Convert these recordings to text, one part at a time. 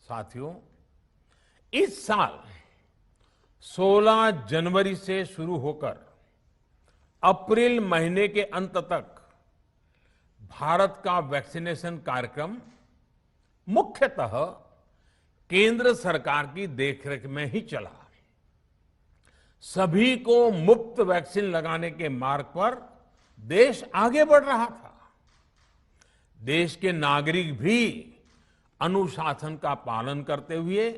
साथियों, इस साल 16 जनवरी से शुरू होकर अप्रैल महीने के अंत तक भारत का वैक्सीनेशन कार्यक्रम मुख्यतः केंद्र सरकार की देखरेख में ही चला। सभी को मुफ्त वैक्सीन लगाने के मार्ग पर देश आगे बढ़ रहा था। देश के नागरिक भी अनुशासन का पालन करते हुए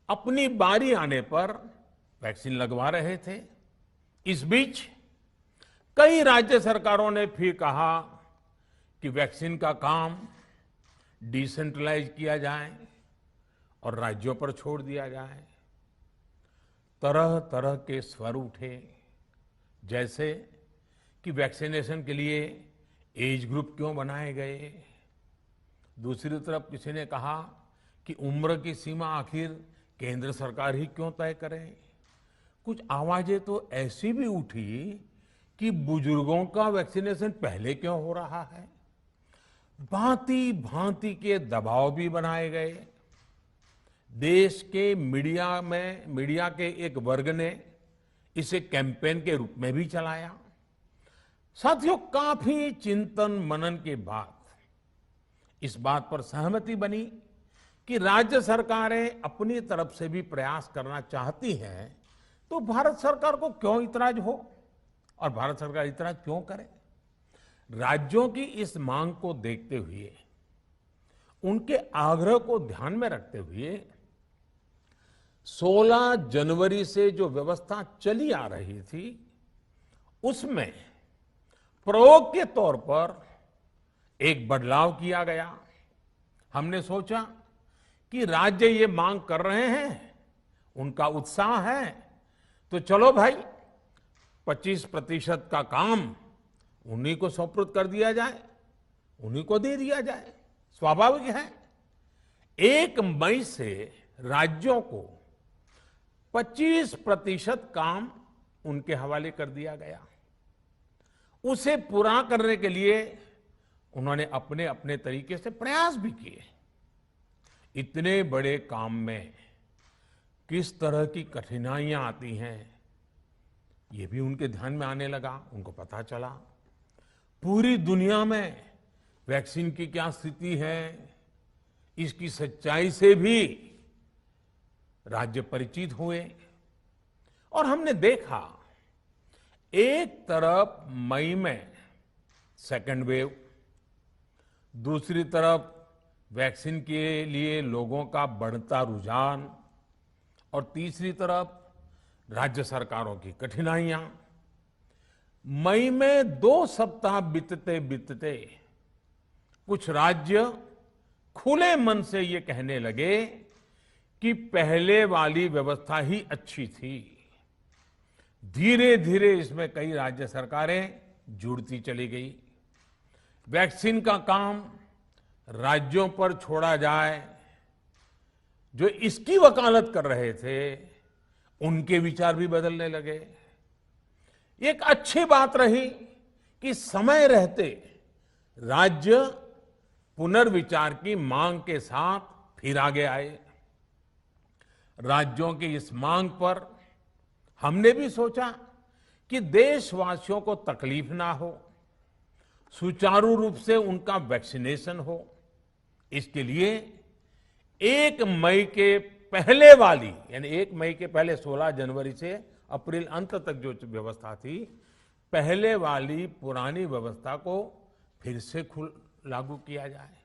अपनी बारी आने पर वैक्सीन लगवा रहे थे। इस बीच कई राज्य सरकारों ने फिर कहा कि वैक्सीन का काम डिसेंट्रलाइज किया जाए और राज्यों पर छोड़ दिया जाए। तरह तरह के स्वर उठे, जैसे कि वैक्सीनेशन के लिए एज ग्रुप क्यों बनाए गए। दूसरी तरफ किसी ने कहा कि उम्र की सीमा आखिर केंद्र सरकार ही क्यों तय करे। कुछ आवाजें तो ऐसी भी उठी कि बुजुर्गों का वैक्सीनेशन पहले क्यों हो रहा है। भांति भांति के दबाव भी बनाए गए। देश के मीडिया के एक वर्ग ने इसे कैंपेन के रूप में भी चलाया। साथियों, काफी चिंतन मनन के बाद इस बात पर सहमति बनी कि राज्य सरकारें अपनी तरफ से भी प्रयास करना चाहती हैं, तो भारत सरकार को क्यों इतराज हो और भारत सरकार इतराज क्यों करे। राज्यों की इस मांग को देखते हुए, उनके आग्रह को ध्यान में रखते हुए 16 जनवरी से जो व्यवस्था चली आ रही थी, उसमें प्रयोग के तौर पर एक बदलाव किया गया। हमने सोचा कि राज्य ये मांग कर रहे हैं, उनका उत्साह है, तो चलो भाई 25% का काम उन्हीं को सुपुर्द कर दिया जाए, उन्हीं को दे दिया जाए। स्वाभाविक है 1 मई से राज्यों को 25% काम उनके हवाले कर दिया गया। उसे पूरा करने के लिए उन्होंने अपने अपने तरीके से प्रयास भी किए। इतने बड़े काम में किस तरह की कठिनाइयां आती हैं, ये भी उनके ध्यान में आने लगा। उनको पता चला पूरी दुनिया में वैक्सीन की क्या स्थिति है, इसकी सच्चाई से भी राज्य परिचित हुए। और हमने देखा, एक तरफ मई में सेकेंड वेव, दूसरी तरफ वैक्सीन के लिए लोगों का बढ़ता रुझान, और तीसरी तरफ राज्य सरकारों की कठिनाइयां। मई में 2 सप्ताह बीतते बीतते कुछ राज्य खुले मन से ये कहने लगे कि पहले वाली व्यवस्था ही अच्छी थी। धीरे धीरे इसमें कई राज्य सरकारें जुड़ती चली गई। वैक्सीन का काम राज्यों पर छोड़ा जाए। जो इसकी वकालत कर रहे थे, उनके विचार भी बदलने लगे। एक अच्छी बात रही कि समय रहते राज्य पुनर्विचार की मांग के साथ फिर आगे आए। राज्यों की इस मांग पर हमने भी सोचा कि देशवासियों को तकलीफ ना हो, सुचारू रूप से उनका वैक्सीनेशन हो। इसके लिए 1 मई के पहले वाली, यानी 1 मई के पहले 16 जनवरी से अप्रैल अंत तक जो व्यवस्था थी, पहले वाली पुरानी व्यवस्था को फिर से लागू किया जाए।